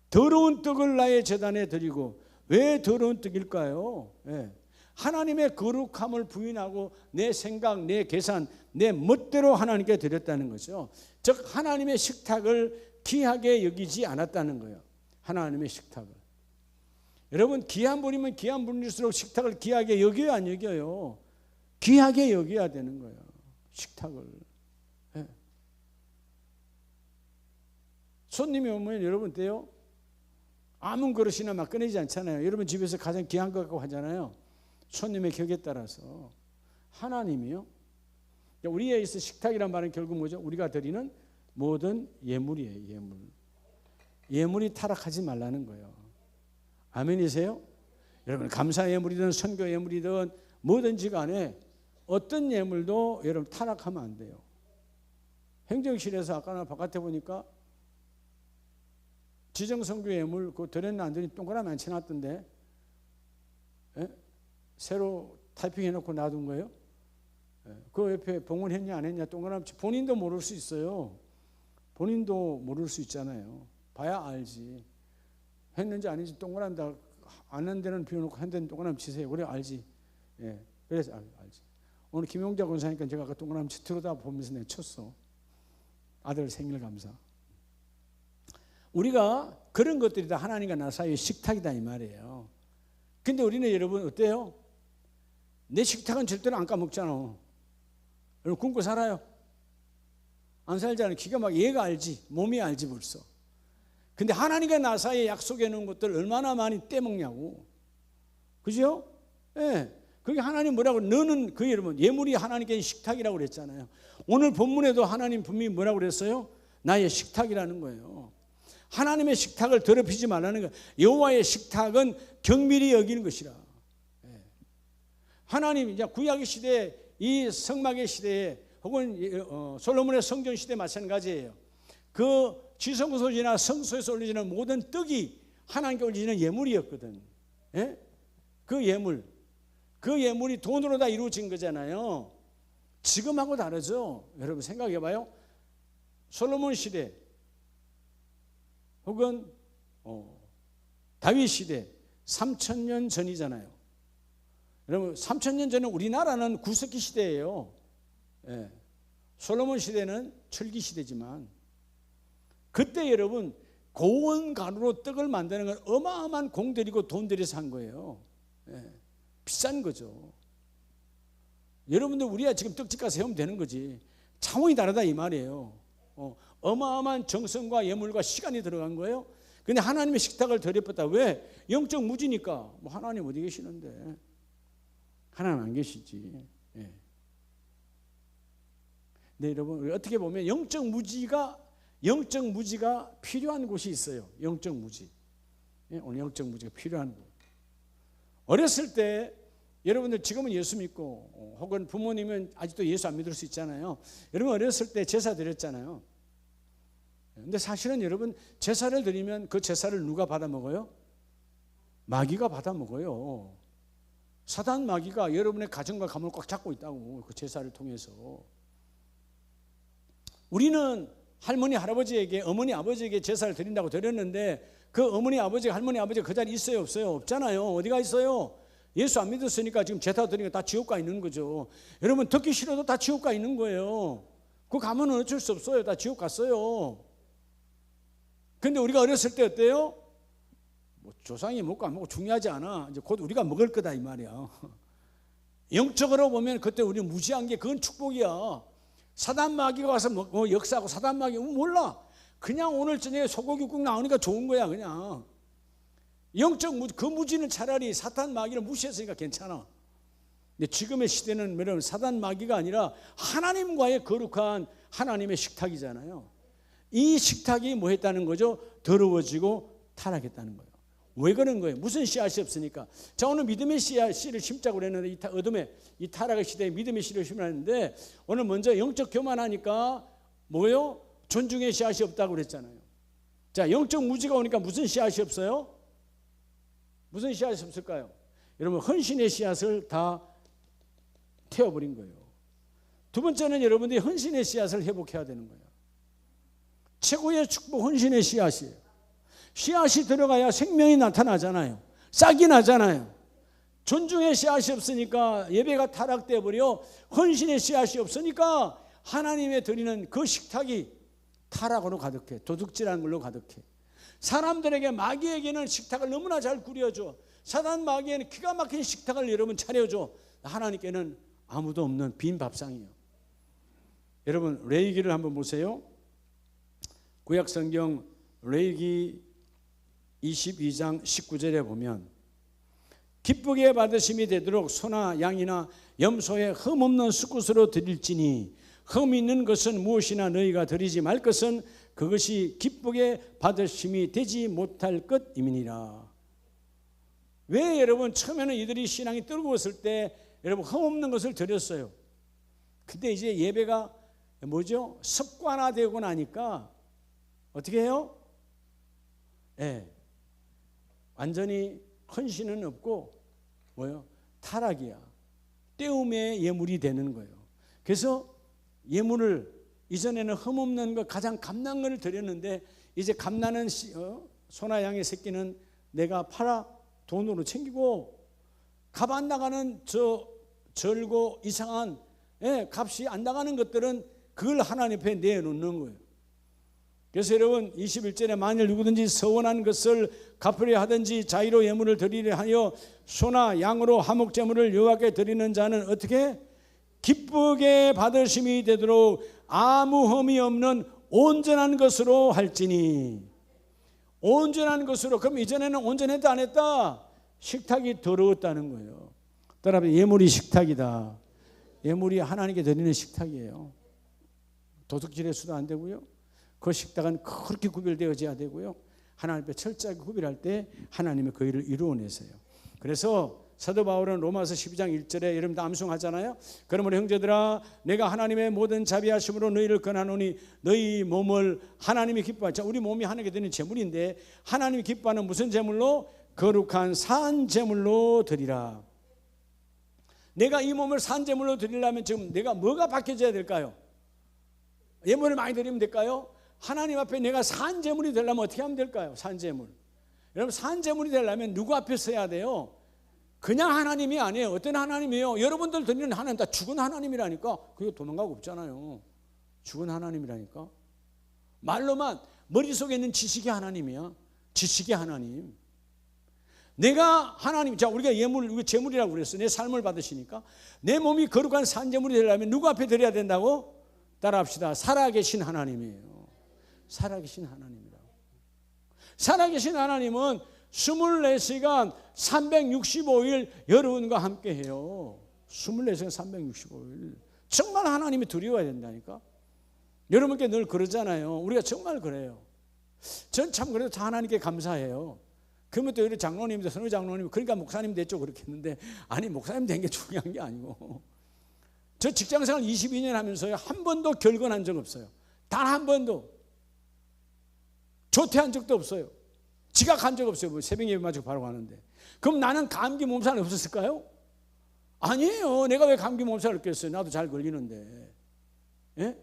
S1: 더러운 떡을 나의 제단에 드리고, 왜 더러운 떡일까요? 하나님의 거룩함을 부인하고 내 생각, 내 계산, 내 멋대로 하나님께 드렸다는 거죠. 즉 하나님의 식탁을 귀하게 여기지 않았다는 거예요. 하나님의 식탁을. 여러분 귀한 분이면 귀한 분일수록 식탁을 귀하게 여겨요 안 여겨요? 귀하게 여겨야 되는 거예요. 식탁을. 손님이 오면 여러분 돼요? 아무 그릇이나 막 꺼내지 않잖아요. 여러분 집에서 가장 귀한 것 갖고 하잖아요. 손님의 격에 따라서. 하나님이요? 우리에 있어 식탁이란 말은 결국 뭐죠? 우리가 드리는 모든 예물이에요. 예물. 예물이 타락하지 말라는 거예요. 아멘이세요? 여러분 감사 예물이든 선교 예물이든 뭐든지 간에 어떤 예물도 여러분 타락하면 안 돼요. 행정실에서 아까 바깥에 보니까 지정선교 예물 그거 드렸나 안 드렸나 동그라미 안 쳐놨던데 새로 타이핑해놓고 놔둔 거예요. 그 옆에 봉헌했냐 안 했냐 동그라미 본인도 모를 수 있어요. 본인도 모를 수 있잖아요. 봐야 알지. 했는지 아닌지 동그라미 다 안 한 데는 비워놓고 한 데는 동그라미 치세요. 그래 알지. 그래서 알지. 오늘 김용자 권사니까 제가 아까 동그라미 들여다 보면서 내가 쳤어. 아들 생일 감사. 우리가 그런 것들이 다 하나님과 나 사이의 식탁이다 이 말이에요. 근데 우리는 여러분 어때요? 내 식탁은 절대로 안 까먹잖아. 여러분 굶고 살아요? 안 살잖아요. 기가 막 얘가 알지, 몸이 알지 벌써. 근데 하나님과 나 사이에 약속해 놓은 것들 얼마나 많이 떼먹냐고. 그죠? 예. 그게 하나님 뭐라고, 너는 그 여러분 예물이 하나님께 식탁이라고 그랬잖아요. 오늘 본문에도 하나님 분명히 뭐라고 그랬어요? 나의 식탁이라는 거예요. 하나님의 식탁을 더럽히지 말라는 거예요. 여호와의 식탁은 경밀히 여기는 것이라. 예. 하나님 이제 구약의 시대, 이 성막의 시대에 혹은 솔로몬의 성전 시대 마찬가지예요. 그 지성소지나 성소에서 올려지는 모든 떡이 하나님께 올려지는 예물이었거든. 예? 그 예물이 돈으로 다 이루어진 거잖아요. 지금하고 다르죠. 여러분 생각해봐요. 솔로몬 시대 혹은 다윗 시대 3000년 전이잖아요. 여러분 3000년 전에 우리나라는 구석기 시대예요. 예. 솔로몬 시대는 철기 시대지만 그때 여러분 고운 가루로 떡을 만드는 건 어마어마한 공 들이고 돈 들여서 한 거예요. 예. 비싼 거죠. 여러분들 우리가 지금 떡집 가서 해오면 되는 거지. 차원이 다르다 이 말이에요. 어마어마한 정성과 예물과 시간이 들어간 거예요. 근데 하나님의 식탁을 더럽혔다. 왜? 영적 무지니까. 뭐 하나님 어디 계시는데? 하나님 안 계시지. 예. 네, 여러분 어떻게 보면 영적 무지가 필요한 곳이 있어요. 영적 무지. 예, 오늘 영적 무지가 필요한 곳. 어렸을 때 여러분들 지금은 예수 믿고 혹은 부모님은 아직도 예수 안 믿을 수 있잖아요. 여러분 어렸을 때 제사 드렸잖아요. 근데 사실은 여러분 제사를 드리면 그 제사를 누가 받아 먹어요? 마귀가 받아 먹어요. 사단 마귀가 여러분의 가정과 가문을 꽉 잡고 있다고. 그 제사를 통해서. 우리는 할머니 할아버지에게, 어머니 아버지에게 제사를 드린다고 드렸는데 그 어머니 아버지 할머니 아버지가 그 자리에 있어요 없어요? 없잖아요. 어디가 있어요? 예수 안 믿었으니까 지금 제사 드리니까 다 지옥 가 있는 거죠. 여러분 듣기 싫어도 다 지옥 가 있는 거예요. 그 가면 어쩔 수 없어요. 다 지옥 갔어요. 근데 우리가 어렸을 때 어때요? 뭐 조상이 먹고 안 먹고 중요하지 않아. 이제 곧 우리가 먹을 거다 이 말이야. 영적으로 보면 그때 우리는 무지한 게 그건 축복이야. 사단 마귀가 와서 뭐 역사하고 사단 마귀 몰라. 그냥 오늘 저녁에 소고기국 나오니까 좋은 거야 그냥. 영적 무지, 그 무지는 차라리 사단 마귀를 무시했으니까 괜찮아. 근데 지금의 시대는 여러분 사단 마귀가 아니라 하나님과의 거룩한 하나님의 식탁이잖아요. 이 식탁이 뭐 했다는 거죠? 더러워지고 타락했다는 거예요. 왜 그런 거예요? 무슨 씨앗이 없으니까. 자, 오늘 믿음의 씨를 심자고 그랬는데 이 타락의 시대에 믿음의 씨를 심었는데 오늘 먼저 영적 교만하니까 뭐예요? 존중의 씨앗이 없다고 그랬잖아요. 자, 영적 무지가 오니까 무슨 씨앗이 없어요? 무슨 씨앗이 없을까요? 여러분 헌신의 씨앗을 다 태워버린 거예요. 두 번째는 여러분들이 헌신의 씨앗을 회복해야 되는 거예요. 최고의 축복 헌신의 씨앗이에요. 씨앗이 들어가야 생명이 나타나잖아요. 싹이 나잖아요. 존중의 씨앗이 없으니까 예배가 타락되어 버려. 헌신의 씨앗이 없으니까 하나님의 드리는 그 식탁이 타락으로 가득해. 도둑질하는 걸로 가득해. 사람들에게 마귀에게는 식탁을 너무나 잘 꾸려줘. 사단 마귀에는 기가 막힌 식탁을 여러분 차려줘. 하나님께는 아무도 없는 빈 밥상이에요. 여러분 레위기를 한번 보세요. 구약성경 레위기 22장 19절에 보면 기쁘게 받으심이 되도록 소나 양이나 염소에 흠없는 수굿으로 드릴지니 흠 있는 것은 무엇이나 너희가 드리지 말 것은 그것이 기쁘게 받으심이 되지 못할 것임이니라. 왜 여러분 처음에는 이들이 신앙이 뜨거웠을 때 여러분 흠없는 것을 드렸어요. 근데 이제 예배가 뭐죠? 습관화되고 나니까 어떻게 해요? 예. 완전히 헌신은 없고 뭐요? 타락이야. 떼움의 예물이 되는 거예요. 그래서 예물을 이전에는 흠없는 것 가장 값난 것을 드렸는데 이제 값나는 소나 양의 새끼는 내가 팔아 돈으로 챙기고 값 안 나가는 저 절고 이상한 값이 안 나가는 것들은 그걸 하나님 앞에 내놓는 거예요. 그래서 여러분 21절에 만일 누구든지 서원한 것을 갚으려 하든지 자의로 예물을 드리려 하여 소나 양으로 화목제물을 여호와께 드리는 자는 어떻게 기쁘게 받으심이 되도록 아무 흠이 없는 온전한 것으로 할지니. 온전한 것으로. 그럼 이전에는 온전했다 안 했다? 식탁이 더러웠다는 거예요. 따라서 예물이 식탁이다. 예물이 하나님께 드리는 식탁이에요. 도둑질해서도 안 되고요. 그 식탁은 그렇게 구별되어져야 되고요. 하나님 앞에 철저하게 구별할 때 하나님의 그 일을 이루어내세요. 그래서 사도 바울은 로마서 12장 1절에 여러분 다 암송하잖아요. 그러므로 형제들아 내가 하나님의 모든 자비하심으로 너희를 권하노니 너희 몸을 하나님이 기뻐하자. 우리 몸이 하나님께 드리는 제물인데 하나님이 기뻐하는 무슨 제물로? 거룩한 산 제물로 드리라. 내가 이 몸을 산 제물로 드리려면 지금 내가 뭐가 바뀌어져야 될까요? 예물을 많이 드리면 될까요? 하나님 앞에 내가 산 제물이 되려면 어떻게 하면 될까요? 산 제물. 여러분 산 제물이 되려면 누구 앞에 서야 돼요? 그냥 하나님이 아니에요. 어떤 하나님이에요? 여러분들 드리는 하나님 다 죽은 하나님이라니까. 그게 도망가고 없잖아요. 죽은 하나님이라니까. 말로만 머릿속에 있는 지식이 하나님이야. 지식이 하나님. 내가 하나님, 자 우리가 예물, 우리 제물이라고 그랬어. 내 삶을 받으시니까 내 몸이 거룩한 산제물이 되려면 누구 앞에 드려야 된다고? 따라합시다. 살아계신 하나님이에요. 살아계신 하나님이라고. 살아계신 하나님은 24시간 365일 여러분과 함께 해요. 24시간 365일. 정말 하나님이 두려워야 된다니까. 여러분께 늘 그러잖아요. 우리가 정말 그래요. 전 참 그래도 다 하나님께 감사해요. 그러면 또 우리 장로님도 선우 장로님 그러니까 목사님 됐죠 그렇게 했는데 아니 목사님 된 게 중요한 게 아니고 저 직장생활 22년 하면서요 한 번도 결건한 적 없어요. 단 한 번도 조퇴한 적도 없어요. 지각한 적 없어요. 뭐 새벽 예배 마치고 바로 가는데. 그럼 나는 감기 몸살 없었을까요? 아니에요. 내가 왜 감기 몸살 없겠어요? 나도 잘 걸리는데. 예?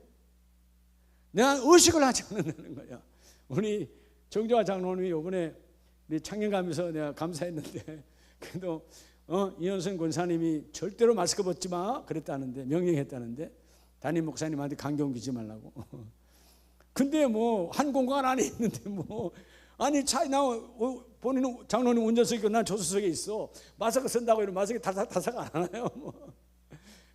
S1: 내가 의식을 하지 않는다는 거야. 우리 정조아 장로님이 이번에 우리 창녕 가면서 내가 감사했는데 그래도 이현선 권사님이 절대로 마스크 벗지 마 그랬다는데 명령했다는데 담임 목사님한테 감기 옮기지 말라고. 근데 뭐 한 공간 안에 있는데 뭐 아니 차에 나와 본인은 장로님 운전석이고 난 조수석에 있어. 마스크 쓴다고 이러면 마스크 다삭 안 하나요? 뭐.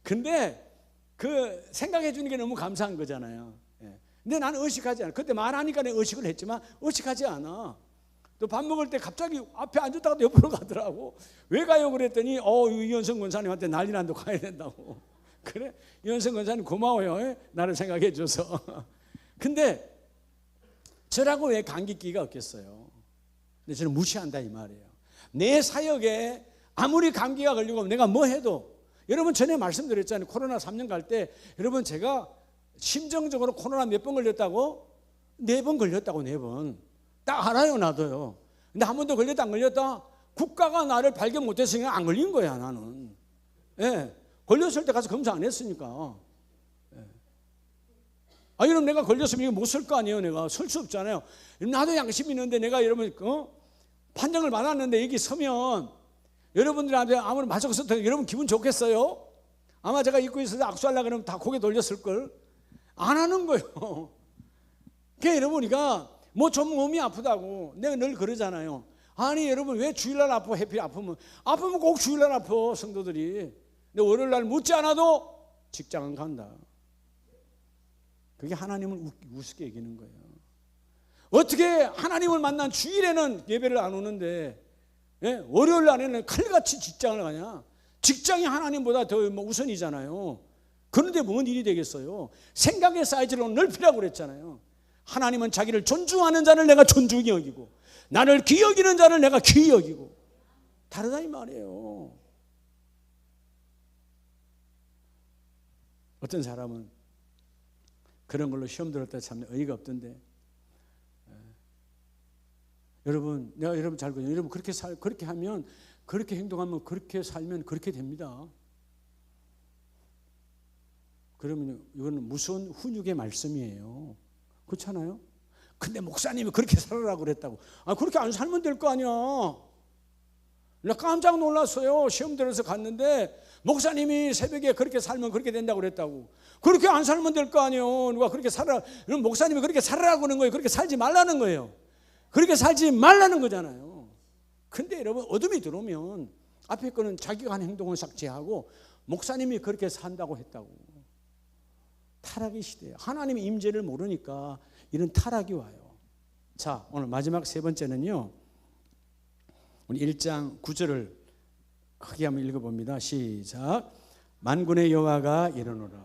S1: 근데 그 생각해 주는 게 너무 감사한 거잖아요. 예. 근데 나는 의식하지 않아. 그때 말하니까 내가 의식을 했지만 의식하지 않아. 또 밥 먹을 때 갑자기 앞에 앉았다가 옆으로 가더라고. 왜 가요? 그랬더니 이현성 권사님한테 난리 난다 가야 된다고. 그래? 이현성 권사님 고마워요. 예? 나를 생각해 줘서. 근데 저라고 왜 감기기가 없겠어요? 근데 저는 무시한다 이 말이에요. 내 사역에 아무리 감기가 걸리고 내가 뭐 해도 여러분 전에 말씀드렸잖아요. 코로나 3년 갈 때 여러분 제가 심정적으로 코로나 몇 번 걸렸다고? 4번 걸렸다고 4번. 딱 알아요 나도요. 근데 한 번도 걸렸다 안 걸렸다? 국가가 나를 발견 못했으니까 안 걸린 거야 나는. 예. 걸렸을 때 가서 검사 안 했으니까. 예. 아 여러분 내가 걸렸으면 이거 못 쓸 거 아니에요. 내가 쓸 수 없잖아요. 나도 양심이 있는데 내가 여러분 판정을 받았는데 여기 서면 여러분들한테 아무리 마스크 썼다 여러분 기분 좋겠어요? 아마 제가 입고 있어서 악수하려고 그러면 다 고개 돌렸을걸. 안 하는 거예요. 그러니까 여러분 우리가 뭐 좀 몸이 아프다고 내가 늘 그러잖아요. 아니 여러분 왜 주일날 아파? 해피 아프면 꼭 주일날 아파 성도들이. 근데 월요일날 묻지 않아도 직장은 간다. 그게 하나님을 우습게 여기는 거예요. 어떻게 하나님을 만난 주일에는 예배를 안 오는데 예? 월요일 날에는 칼같이 직장을 가냐? 직장이 하나님보다 더 우선이잖아요. 그런데 뭔 일이 되겠어요? 생각의 사이즈를 넓히라고 그랬잖아요. 하나님은 자기를 존중하는 자를 내가 존중히 여기고 나를 귀히 여기는 자를 내가 귀히 여기고 다르다 이 말이에요. 어떤 사람은 그런 걸로 시험 들었다 참 어이가 없던데 여러분 내가 여러분 잘 보세요. 여러분 그렇게 하면 그렇게 행동하면 그렇게 살면 그렇게 됩니다. 그러면 이거는 무서운 훈육의 말씀이에요. 그렇잖아요? 근데 목사님이 그렇게 살아라고 그랬다고. 아 그렇게 안 살면 될 거 아니야. 나 깜짝 놀랐어요. 시험 들어서 갔는데 목사님이 새벽에 그렇게 살면 그렇게 된다고 그랬다고. 그렇게 안 살면 될 거 아니에요. 누가 그렇게 살아, 목사님이 그렇게 살아라고 하는 거예요. 그렇게 살지 말라는 거예요. 그렇게 살지 말라는 거잖아요. 근데 여러분, 어둠이 들어오면 앞에 거는 자기가 한 행동을 삭제하고 목사님이 그렇게 산다고 했다고. 타락의 시대예요. 하나님의 임재를 모르니까 이런 타락이 와요. 자, 오늘 마지막 세 번째는요, 우리 1장 9절을 크게 한번 읽어봅니다. 시작. 만군의 여호와가 이르노라.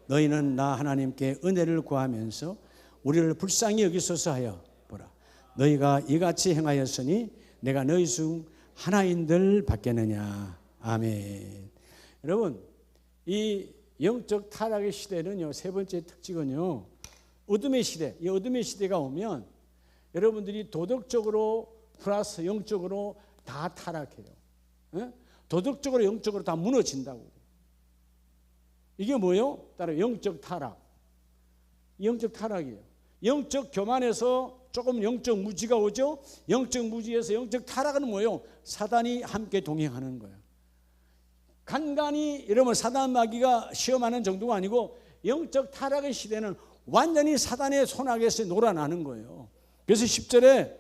S1: 너희는 나 하나님께 은혜를 구하면서 우리를 불쌍히 여기소서 하여 보라. 너희가 이같이 행하였으니 내가 너희 중 하나인들 받겠느냐. 아멘. 여러분, 이 영적 타락의 시대는요, 세 번째 특징은요, 어둠의 시대. 이 어둠의 시대가 오면 여러분들이 도덕적으로 플러스 영적으로 다 타락해요. 예? 도덕적으로 영적으로 다 무너진다고. 이게 뭐예요? 따로 영적 타락. 영적 타락이에요. 영적 교만에서 조금 영적 무지가 오죠. 영적 무지에서 영적 타락은 뭐예요? 사단이 함께 동행하는 거예요. 간간히 여러분, 사단 마귀가 시험하는 정도가 아니고 영적 타락의 시대는 완전히 사단의 손아귀에서 놀아나는 거예요. 그래서 10절에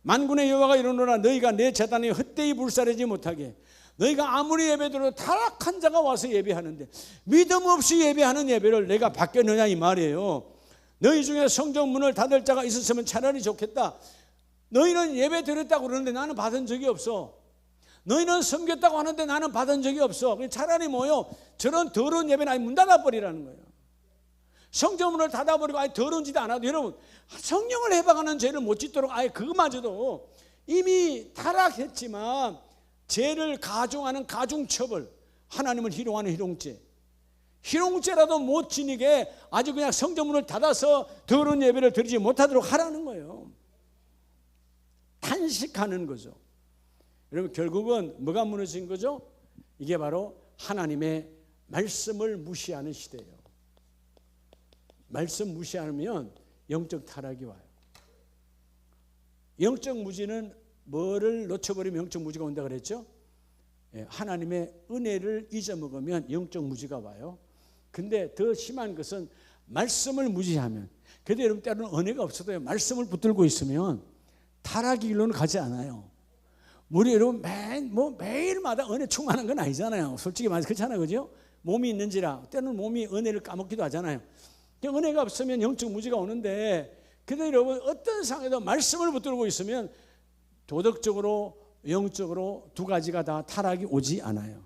S1: 만군의 여호와가 이르노라. 너희가 내 제단에 헛되이 불사르지 못하게. 너희가 아무리 예배드려도 타락한 자가 와서 예배하는데 믿음 없이 예배하는 예배를 내가 받겠느냐 이 말이에요. 너희 중에 성전 문을 닫을 자가 있었으면 차라리 좋겠다. 너희는 예배 드렸다고 그러는데 나는 받은 적이 없어. 너희는 섬겼다고 하는데 나는 받은 적이 없어. 차라리 뭐요? 저런 더러운 예배는 아예 문 닫아버리라는 거예요. 성전 문을 닫아버리고 아예 더러운 짓 안 하도, 여러분, 성령을 해방하는 죄를 못 짓도록 아예 그것마저도 이미 타락했지만 죄를 가중하는 가중처벌, 하나님을 희롱하는 희롱죄, 희롱죄라도 못 지니게 아주 그냥 성전문을 닫아서 더러운 예배를 드리지 못하도록 하라는 거예요. 탄식하는 거죠. 여러분, 결국은 뭐가 무너진 거죠? 이게 바로 하나님의 말씀을 무시하는 시대예요. 말씀 무시하면 영적 타락이 와요. 영적 무지는 뭐를 놓쳐버리면 영적 무지가 온다 그랬죠? 하나님의 은혜를 잊어먹으면 영적 무지가 와요. 근데 더 심한 것은 말씀을 무시하면, 그래도 여러분 때로는 은혜가 없어도 말씀을 붙들고 있으면 타락의 길로는 가지 않아요. 우리 여러분 매일마다 은혜 충만한 건 아니잖아요. 솔직히 말해서 그렇잖아요, 그죠? 몸이 있는지라 때로는 몸이 은혜를 까먹기도 하잖아요. 은혜가 없으면 영적 무지가 오는데, 그래도 여러분 어떤 상황에도 말씀을 붙들고 있으면 도덕적으로 영적으로 두 가지가 다 타락이 오지 않아요.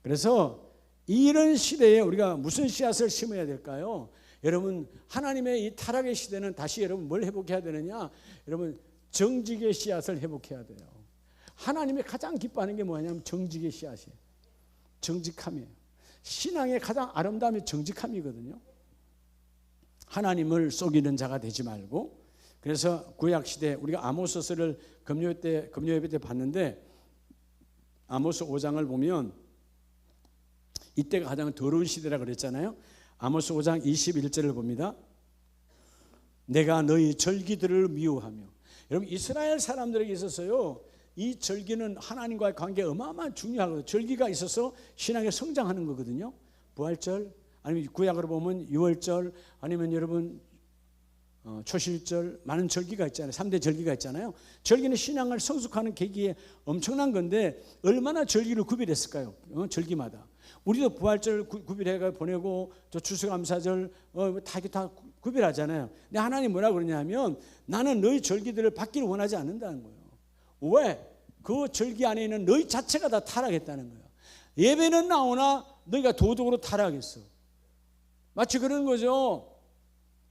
S1: 그래서 이런 시대에 우리가 무슨 씨앗을 심어야 될까요? 여러분, 하나님의 이 타락의 시대는 다시 여러분 뭘 회복해야 되느냐? 여러분, 정직의 씨앗을 회복해야 돼요. 하나님이 가장 기뻐하는 게 뭐냐면 정직의 씨앗이에요. 정직함이에요. 신앙의 가장 아름다움이 정직함이거든요. 하나님을 속이는 자가 되지 말고. 그래서 구약시대 우리가 아모스서를 금요예배 때 봤는데, 아모스 5장을 보면 이때가 가장 더러운 시대라 그랬잖아요. 아모스 5장 21절을 봅니다. 내가 너희 절기들을 미워하며. 여러분, 이스라엘 사람들에게 있어서요, 이 절기는 하나님과의 관계가 어마어마한 중요하거든요. 절기가 있어서 신앙에 성장하는 거거든요. 부활절, 아니면 구약으로 보면 유월절, 아니면 여러분 초실절, 많은 절기가 있잖아요. 3대 절기가 있잖아요. 절기는 신앙을 성숙하는 계기에 엄청난 건데 얼마나 절기를 구별했을까요? 절기마다. 우리도 부활절 구별해가 보내고 또 추수감사절 다 구별하잖아요. 근데 하나님 뭐라고 그러냐면 나는 너희 절기들을 받기를 원하지 않는다는 거예요. 왜? 그 절기 안에 있는 너희 자체가 다 타락했다는 거예요. 예배는 나오나 너희가 도덕으로 타락했어. 마치 그런 거죠.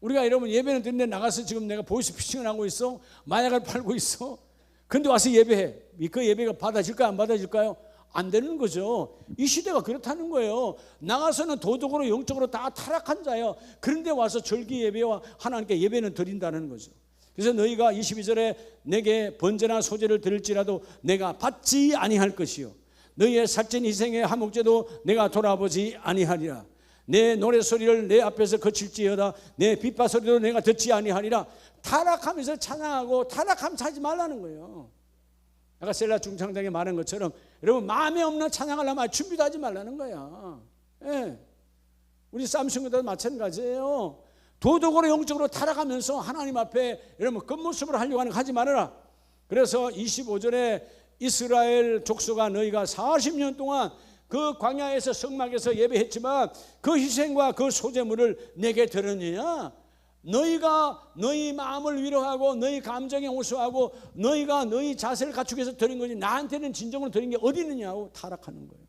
S1: 우리가 여러분 예배는 듣는데 나가서 지금 내가 보이스피싱을 하고 있어, 마약을 팔고 있어. 근데 와서 예배해. 그 예배가 받아질까요? 안 받아질까요? 안 되는 거죠. 이 시대가 그렇다는 거예요. 나가서는 도덕으로 영적으로 다 타락한 자예요. 그런데 와서 절기 예배와 하나님께 예배는 드린다는 거죠. 그래서 너희가 22절에 내게 번제나 소제를 드릴지라도 내가 받지 아니할 것이요 너희의 살찐 희생의 화목제도 내가 돌아보지 아니하리라. 내 노래소리를 내 앞에서 거칠지어다 내 빗바소리도 내가 듣지 아니하리라. 타락하면서 찬양하고 타락하면서 하지 말라는 거예요. 아까 셀라 중창장에 말한 것처럼 여러분 마음에 없는 찬양하려면 준비도 하지 말라는 거야. 예. 우리 쌈승구도 마찬가지예요. 도덕으로 영적으로 타락하면서 하나님 앞에 여러분 겉모습으로 하려고 하는 거 하지 말아라. 그래서 25절에 이스라엘 족속아 너희가 40년 동안 그 광야에서 성막에서 예배했지만 그 희생과 그 소제물을 내게 드렸느냐? 너희가 너희 마음을 위로하고 너희 감정에 호소하고 너희가 너희 자세를 갖추기 위해서 드린 거지 나한테는 진정으로 드린 게 어디 있느냐고 타락하는 거예요.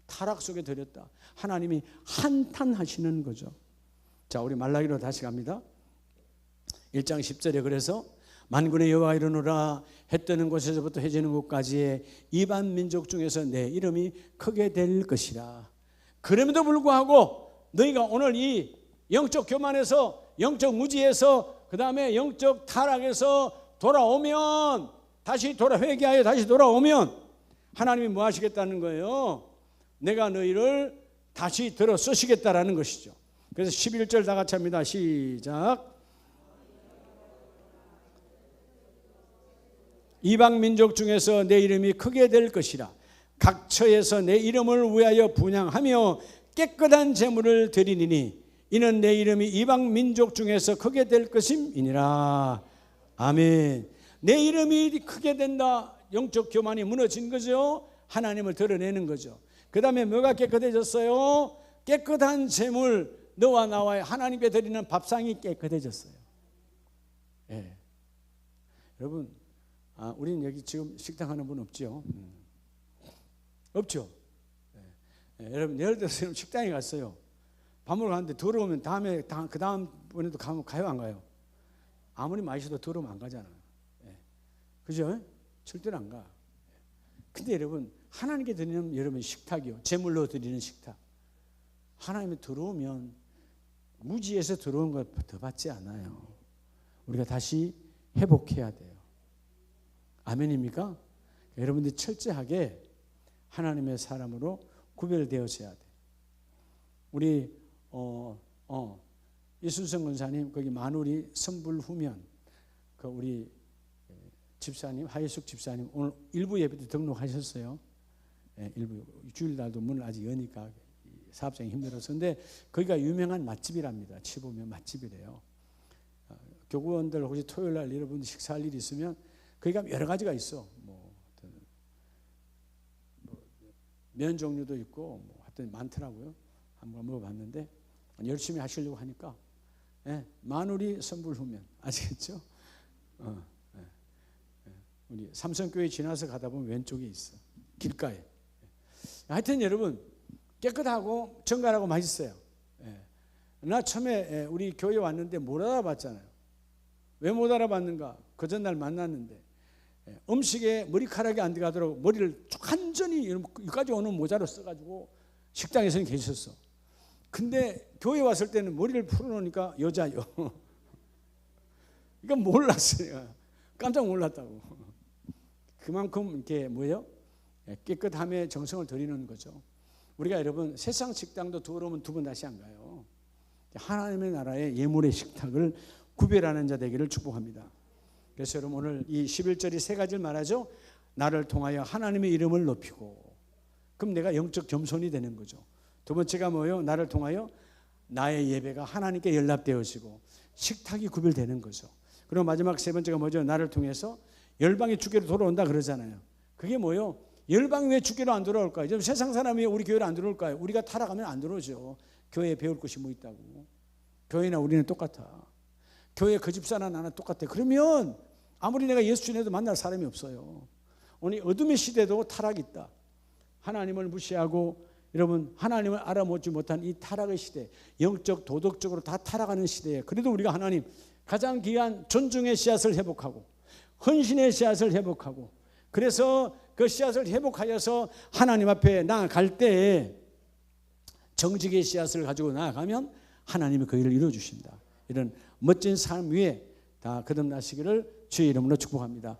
S1: 타락 속에 드렸다. 하나님이 한탄하시는 거죠. 자, 우리 말라기로 다시 갑니다. 1장 10절에 그래서 만군의 여호와가 이르노라 해 뜨는 곳에서부터 해 지는 곳까지의 이방 민족 중에서 내 이름이 크게 될 것이라. 그럼에도 불구하고 너희가 오늘 이 영적 교만에서 영적 무지에서 그 다음에 영적 타락에서 돌아오면 다시 회개하여 다시 돌아오면 하나님이 뭐 하시겠다는 거예요? 내가 너희를 다시 들어 쓰시겠다라는 것이죠. 그래서 11절 다 같이 합니다. 시작. 이방 민족 중에서 내 이름이 크게 될 것이라. 각 처에서 내 이름을 위하여 분향하며 깨끗한 제물을 드리니니 이는 내 이름이 이방 민족 중에서 크게 될 것임이니라. 아멘. 내 이름이 크게 된다. 영적 교만이 무너진 거죠. 하나님을 드러내는 거죠. 그 다음에 뭐가 깨끗해졌어요? 깨끗한 제물, 너와 나와 하나님께 드리는 밥상이 깨끗해졌어요. 예. 여러분, 우리는 여기 지금 식당 하는 분 없죠? 없죠? 예. 여러분, 예를 들어서 식당에 갔어요. 밥 먹으러 갔는데 더러우면 그 다음번에도 가요, 안 가요? 아무리 맛있어도 더러우면 안 가잖아요. 예. 그죠? 절대로 안 가. 근데 여러분, 하나님께 드리는 여러분 식탁이요. 제물로 드리는 식탁. 하나님이 들어오면 무지에서 들어온 것 더 받지 않아요. 우리가 다시 회복해야 돼요. 아멘입니까? 여러분들이 철저하게 하나님의 사람으로 구별되어져야 돼요. 우리 이순성 권사님 거기 마누리 선불 후면 그 우리 집사님 하예숙 집사님 오늘 일부 예배 때 등록하셨어요. 예, 일부 주일날도 문을 아직 여니까 사업장이 힘들어서. 근데 거기가 유명한 맛집이랍니다. 치보면 맛집이래요. 교구원들 혹시 토요일날 여러분 식사할 일이 있으면 거기가 여러 가지가 있어. 면 종류도 있고 하여튼 많더라고요. 한번 먹어봤는데 열심히 하시려고 하니까 마누리 선불 후면 아시겠죠? 우리 삼성교회 지나서 가다 보면 왼쪽에 있어. 길가에. 하여튼 여러분 깨끗하고 정갈하고 맛있어요. 나 처음에 우리 교회 왔는데 못 알아봤잖아요. 왜 못 알아봤는가? 그 전날 만났는데 음식에 머리카락이 안 들어가도록 머리를 완전히 여기까지 오는 모자로 써가지고 식당에서는 계셨어. 근데 교회 왔을 때는 머리를 풀어놓으니까 여자요. 이건 몰랐어요. 깜짝 놀랐다고. 그만큼 이렇게 뭐예요? 깨끗함에 정성을 들이는 거죠. 우리가 여러분 세상 식당도 더러우면 두 번 다시 안 가요. 하나님의 나라의 예물의 식탁을 구별하는 자 되기를 축복합니다. 그래서 여러분 오늘 이 11절이 세 가지를 말하죠. 나를 통하여 하나님의 이름을 높이고, 그럼 내가 영적 겸손이 되는 거죠. 두 번째가 뭐예요? 나를 통하여 나의 예배가 하나님께 연락되어지고 식탁이 구별되는 거죠. 그리고 마지막 세 번째가 뭐죠? 나를 통해서 열방이 주께로 돌아온다 그러잖아요. 그게 뭐예요? 열방이 왜 주께로 안 돌아올까요? 지금 세상 사람이 우리 교회로 안 들어올까요? 우리가 타락하면 안 들어오죠. 교회에 배울 것이 뭐 있다고. 교회나 우리는 똑같아. 교회 그 집사나 나는 똑같아. 그러면 아무리 내가 예수 전에도 만날 사람이 없어요. 오늘 어둠의 시대도 타락이 있다. 하나님을 무시하고 여러분 하나님을 알아보지 못한 이 타락의 시대, 영적 도덕적으로 다 타락하는 시대에 그래도 우리가 하나님 가장 귀한 존중의 씨앗을 회복하고 헌신의 씨앗을 회복하고, 그래서 그 씨앗을 회복하여서 하나님 앞에 나아갈 때에 정직의 씨앗을 가지고 나아가면 하나님이 그 일을 이루어주신다. 이런 멋진 삶 위에 다 거듭나시기를 주의 이름으로 축복합니다.